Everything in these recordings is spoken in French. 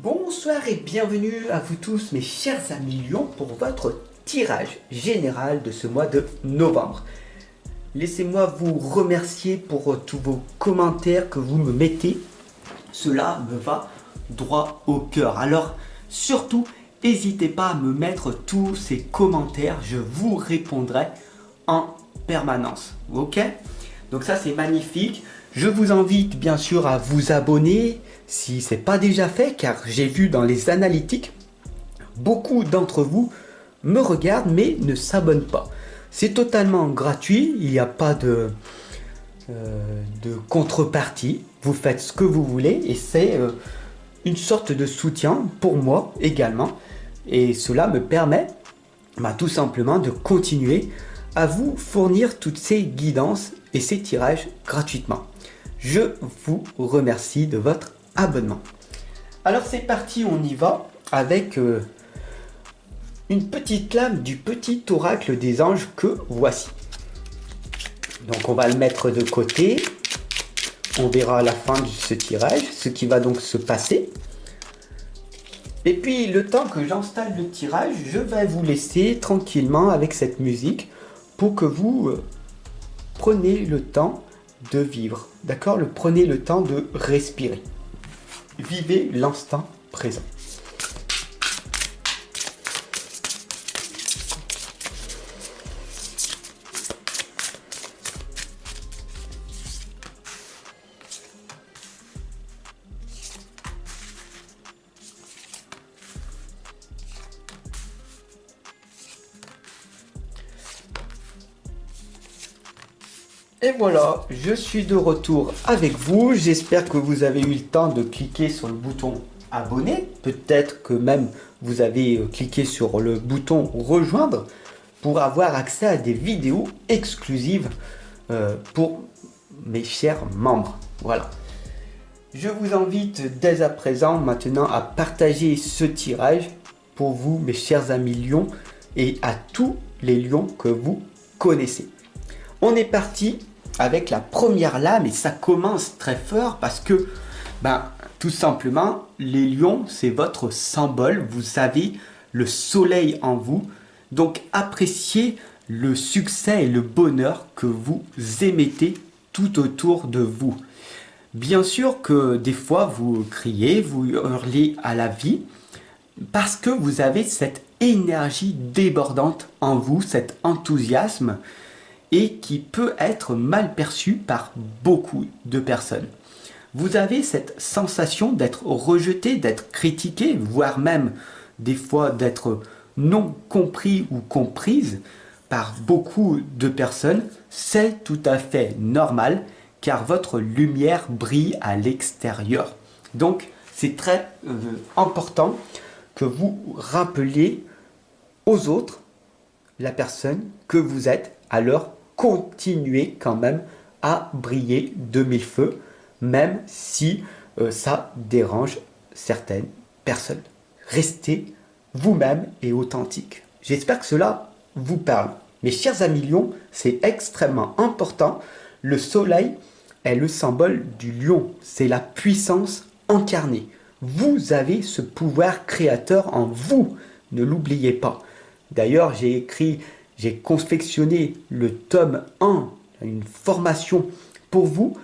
Bonsoir et bienvenue à vous tous mes chers amis Lions pour votre tirage général de ce mois de novembre. Laissez-moi vous remercier pour tous vos commentaires que vous me mettez. Cela me va droit au cœur. Alors surtout, n'hésitez pas à me mettre tous ces commentaires. Je vous répondrai en permanence. Ok? Donc ça c'est magnifique. Je vous invite bien sûr à vous abonner si ce n'est pas déjà fait, car j'ai vu dans les analytiques, beaucoup d'entre vous me regardent mais ne s'abonnent pas. C'est totalement gratuit, il n'y a pas de contrepartie. Vous faites ce que vous voulez et c'est une sorte de soutien pour moi également. Et cela me permet tout simplement de continuer à vous fournir toutes ces guidances et ces tirages gratuitement. Je vous remercie de votre abonnement. Alors c'est parti, on y va avec une petite lame du petit oracle des anges que voici. Donc on va le mettre de côté. On verra à la fin de ce tirage ce qui va donc se passer. Et puis le temps que j'installe le tirage, je vais vous laisser tranquillement avec cette musique pour que vous prenez le temps de vivre. D'accord? Prenez le temps de respirer. Vivez l'instant présent. Et voilà, je suis de retour avec vous. J'espère que vous avez eu le temps de cliquer sur le bouton abonner. Peut-être que même vous avez cliqué sur le bouton rejoindre pour avoir accès à des vidéos exclusives pour mes chers membres. Voilà. Je vous invite dès à présent maintenant à partager ce tirage pour vous, mes chers amis lions, et à tous les lions que vous connaissez. On est parti avec la première lame et ça commence très fort parce que tout simplement les lions c'est votre symbole, vous avez le soleil en vous, donc appréciez le succès et le bonheur que vous émettez tout autour de vous. Bien sûr que des fois vous criez, vous hurlez à la vie parce que vous avez cette énergie débordante en vous, cet enthousiasme, et qui peut être mal perçu par beaucoup de personnes. Vous avez cette sensation d'être rejeté, d'être critiqué, voire même des fois d'être non compris ou comprise par beaucoup de personnes. C'est tout à fait normal car votre lumière brille à l'extérieur. Donc c'est très important que vous rappeliez aux autres la personne que vous êtes. Alors continuez quand même à briller de mille feux, même si ça dérange certaines personnes. Restez vous-même et authentique. J'espère que cela vous parle. Mes chers amis lions, c'est extrêmement important. Le soleil est le symbole du lion. C'est la puissance incarnée. Vous avez ce pouvoir créateur en vous. Ne l'oubliez pas. D'ailleurs, j'ai confectionné le tome 1, une formation pour vous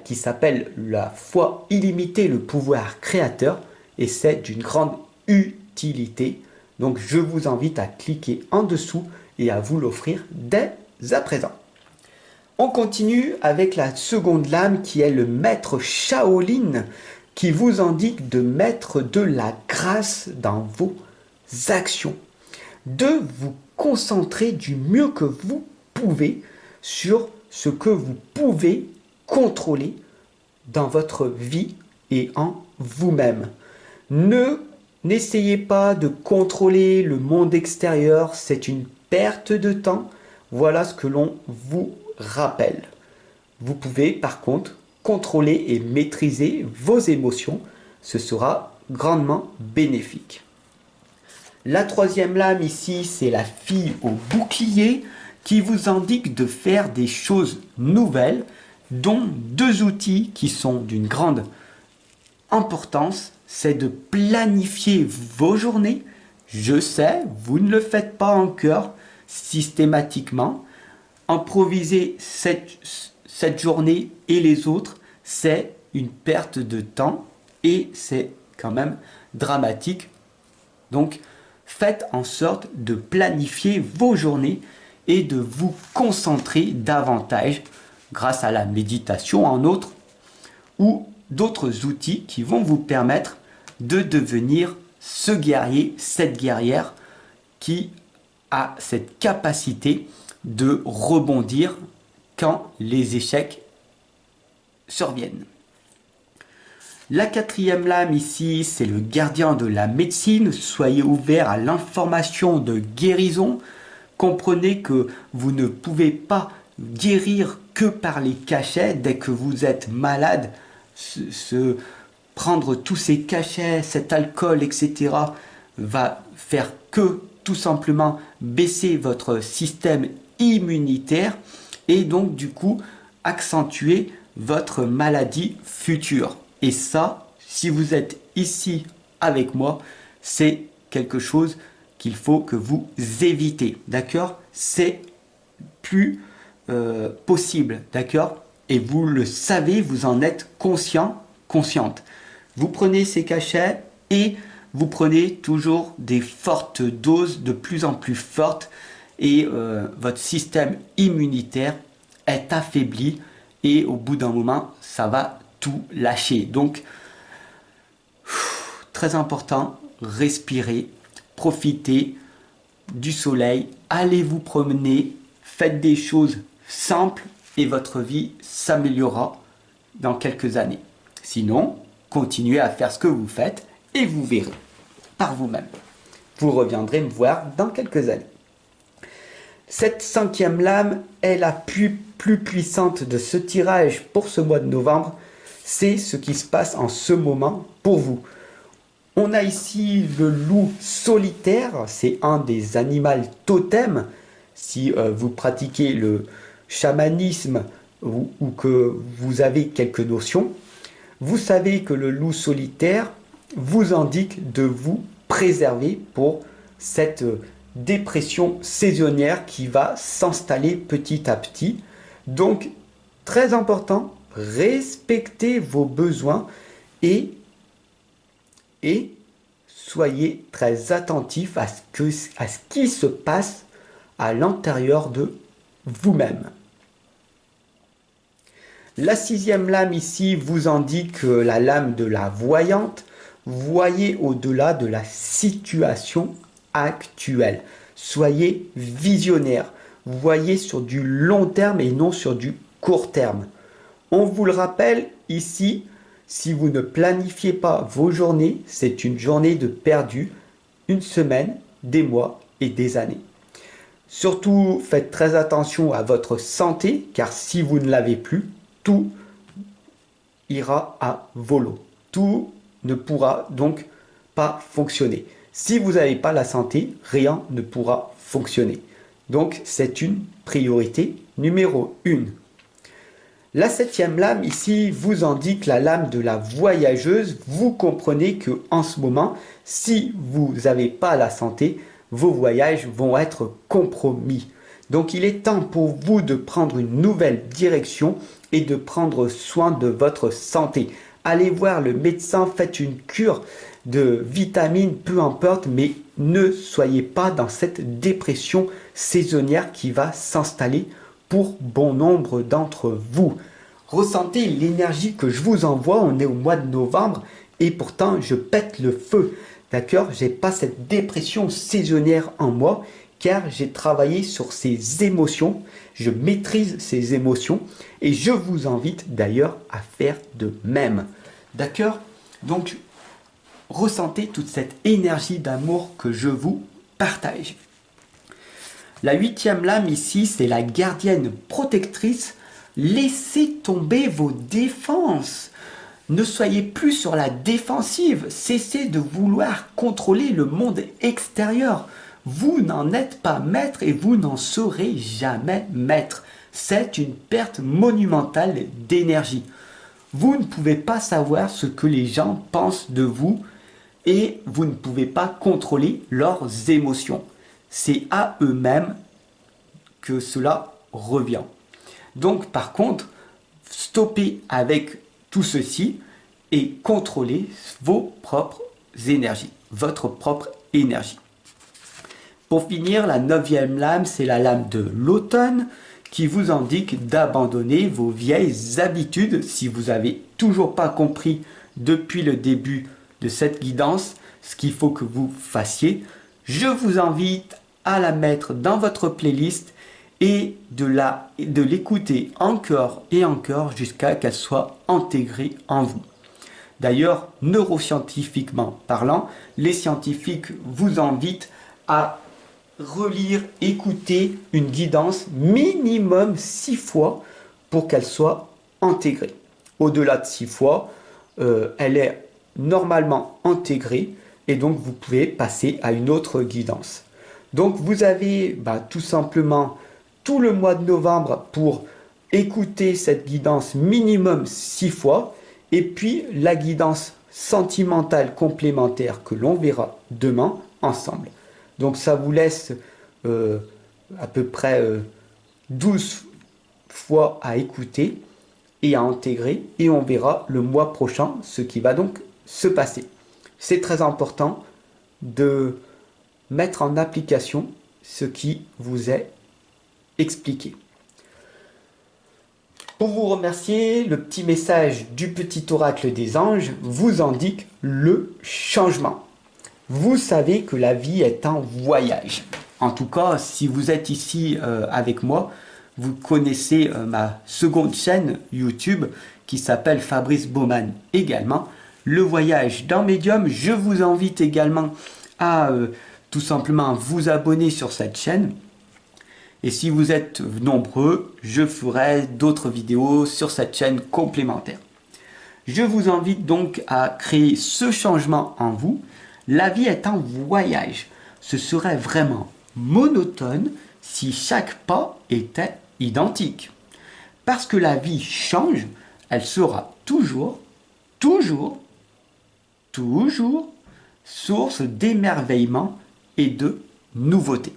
qui s'appelle La foi illimitée, le pouvoir créateur, et c'est d'une grande utilité. Donc je vous invite à cliquer en dessous et à vous l'offrir dès à présent. On continue avec la seconde lame qui est le maître Shaolin qui vous indique de mettre de la grâce dans vos actions, de vous concentrer du mieux que vous pouvez sur ce que vous pouvez contrôler dans votre vie et en vous-même. N'essayez pas de contrôler le monde extérieur, c'est une perte de temps. Voilà ce que l'on vous rappelle. Vous pouvez par contre contrôler et maîtriser vos émotions. Ce sera grandement bénéfique. La troisième lame ici, c'est la fille au bouclier qui vous indique de faire des choses nouvelles, dont deux outils qui sont d'une grande importance c'est de planifier vos journées. Je sais, vous ne le faites pas encore systématiquement. Improviser cette journée et les autres, c'est une perte de temps et c'est quand même dramatique. Donc, faites en sorte de planifier vos journées et de vous concentrer davantage grâce à la méditation en outre ou d'autres outils qui vont vous permettre de devenir ce guerrier, cette guerrière qui a cette capacité de rebondir quand les échecs surviennent. La quatrième lame ici, c'est le gardien de la médecine. Soyez ouverts à l'information de guérison. Comprenez que vous ne pouvez pas guérir que par les cachets. Dès que vous êtes malade, prendre tous ces cachets, cet alcool, etc. va faire que tout simplement baisser votre système immunitaire et donc du coup accentuer votre maladie future. Et ça, si vous êtes ici avec moi, c'est quelque chose qu'il faut que vous évitez, d'accord? C'est plus possible, d'accord? Et vous le savez, vous en êtes conscient, consciente. Vous prenez ces cachets et vous prenez toujours des fortes doses, de plus en plus fortes, et votre système immunitaire est affaibli et au bout d'un moment, ça va tout lâcher. Donc, très important, respirez, profitez du soleil, allez vous promener, faites des choses simples et votre vie s'améliorera dans quelques années. Sinon, continuez à faire ce que vous faites et vous verrez par vous-même. Vous reviendrez me voir dans quelques années. Cette cinquième lame est la plus puissante de ce tirage pour ce mois de novembre. C'est ce qui se passe en ce moment pour vous. On a ici le loup solitaire, c'est un des animaux totems. Si vous pratiquez le chamanisme ou que vous avez quelques notions, vous savez que le loup solitaire vous indique de vous préserver pour cette dépression saisonnière qui va s'installer petit à petit. Donc, très important, respectez vos besoins et soyez très attentifs à ce qui se passe à l'intérieur de vous-même. La sixième lame ici vous indique la lame de la voyante. Voyez au-delà de la situation actuelle. Soyez visionnaire. Voyez sur du long terme et non sur du court terme. On vous le rappelle ici, si vous ne planifiez pas vos journées, c'est une journée de perdu, une semaine, des mois et des années. Surtout, faites très attention à votre santé, car si vous ne l'avez plus, tout ira à volo. Tout ne pourra donc pas fonctionner. Si vous n'avez pas la santé, rien ne pourra fonctionner. Donc, c'est une priorité numéro 1. La septième lame ici vous indique la lame de la voyageuse. Vous comprenez que en ce moment, si vous n'avez pas la santé, vos voyages vont être compromis. Donc il est temps pour vous de prendre une nouvelle direction et de prendre soin de votre santé. Allez voir le médecin, faites une cure de vitamines, peu importe, mais ne soyez pas dans cette dépression saisonnière qui va s'installer pour bon nombre d'entre vous. Ressentez l'énergie que je vous envoie, on est au mois de novembre et pourtant je pète le feu. D'accord? J'ai pas cette dépression saisonnière en moi car j'ai travaillé sur ces émotions, je maîtrise ces émotions et je vous invite d'ailleurs à faire de même. D'accord? Donc, ressentez toute cette énergie d'amour que je vous partage. La huitième lame ici, c'est la gardienne protectrice. Laissez tomber vos défenses. Ne soyez plus sur la défensive. Cessez de vouloir contrôler le monde extérieur. Vous n'en êtes pas maître et vous n'en serez jamais maître. C'est une perte monumentale d'énergie. Vous ne pouvez pas savoir ce que les gens pensent de vous et vous ne pouvez pas contrôler leurs émotions. C'est à eux-mêmes que cela revient. Donc par contre, stoppez avec tout ceci et contrôlez vos propres énergies, votre propre énergie. Pour finir, la 9e lame, c'est la lame de l'automne qui vous indique d'abandonner vos vieilles habitudes. Si vous n'avez toujours pas compris depuis le début de cette guidance ce qu'il faut que vous fassiez, je vous invite à la mettre dans votre playlist et de l'écouter encore et encore jusqu'à qu'elle soit intégrée en vous. D'ailleurs, neuroscientifiquement parlant, les scientifiques vous invitent à relire, écouter une guidance minimum 6 fois pour qu'elle soit intégrée. Au-delà de 6 fois, elle est normalement intégrée et donc vous pouvez passer à une autre guidance. Donc vous avez tout simplement tout le mois de novembre pour écouter cette guidance minimum 6 fois et puis la guidance sentimentale complémentaire que l'on verra demain ensemble. Donc ça vous laisse à peu près 12 fois à écouter et à intégrer et on verra le mois prochain ce qui va donc se passer. C'est très important de mettre en application ce qui vous est expliqué. Pour vous remercier, le petit message du petit oracle des anges vous indique le changement. Vous savez que la vie est un voyage. En tout cas, si vous êtes ici avec moi, vous connaissez ma seconde chaîne YouTube qui s'appelle Fabrice Baumann également. Le voyage d'un médium, je vous invite également à tout simplement vous abonner sur cette chaîne. Et si vous êtes nombreux, je ferai d'autres vidéos sur cette chaîne complémentaire. Je vous invite donc à créer ce changement en vous. La vie est un voyage. Ce serait vraiment monotone si chaque pas était identique. Parce que la vie change, elle sera toujours source d'émerveillement et de nouveauté.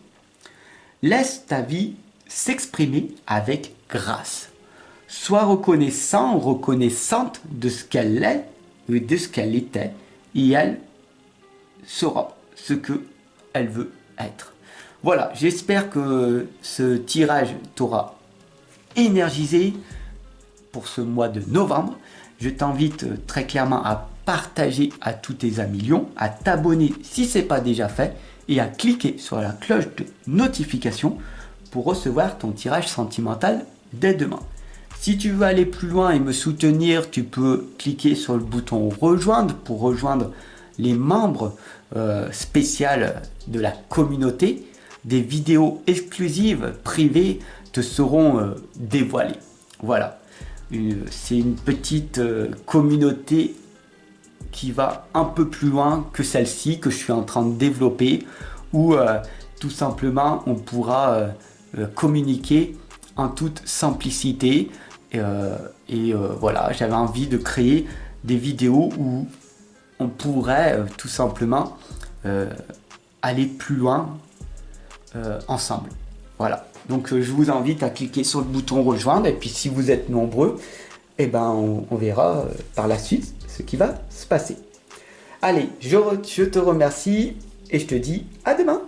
Laisse ta vie s'exprimer avec grâce. Sois reconnaissant ou reconnaissante de ce qu'elle est et de ce qu'elle était et elle sera ce qu'elle veut être. Voilà, j'espère que ce tirage t'aura énergisé pour ce mois de novembre. Je t'invite très clairement à partager à tous tes amis lions, à t'abonner si ce n'est pas déjà fait et à cliquer sur la cloche de notification pour recevoir ton tirage sentimental dès demain. Si tu veux aller plus loin et me soutenir, tu peux cliquer sur le bouton rejoindre pour rejoindre les membres spéciaux de la communauté. Des vidéos exclusives privées te seront dévoilées. Voilà, c'est une petite communauté qui va un peu plus loin que celle-ci que je suis en train de développer où tout simplement on pourra communiquer en toute simplicité et voilà, j'avais envie de créer des vidéos où on pourrait tout simplement aller plus loin ensemble. Voilà, donc je vous invite à cliquer sur le bouton rejoindre et puis si vous êtes nombreux, eh ben, on verra par la suite ce qui va se passer. Allez, je te remercie et je te dis à demain.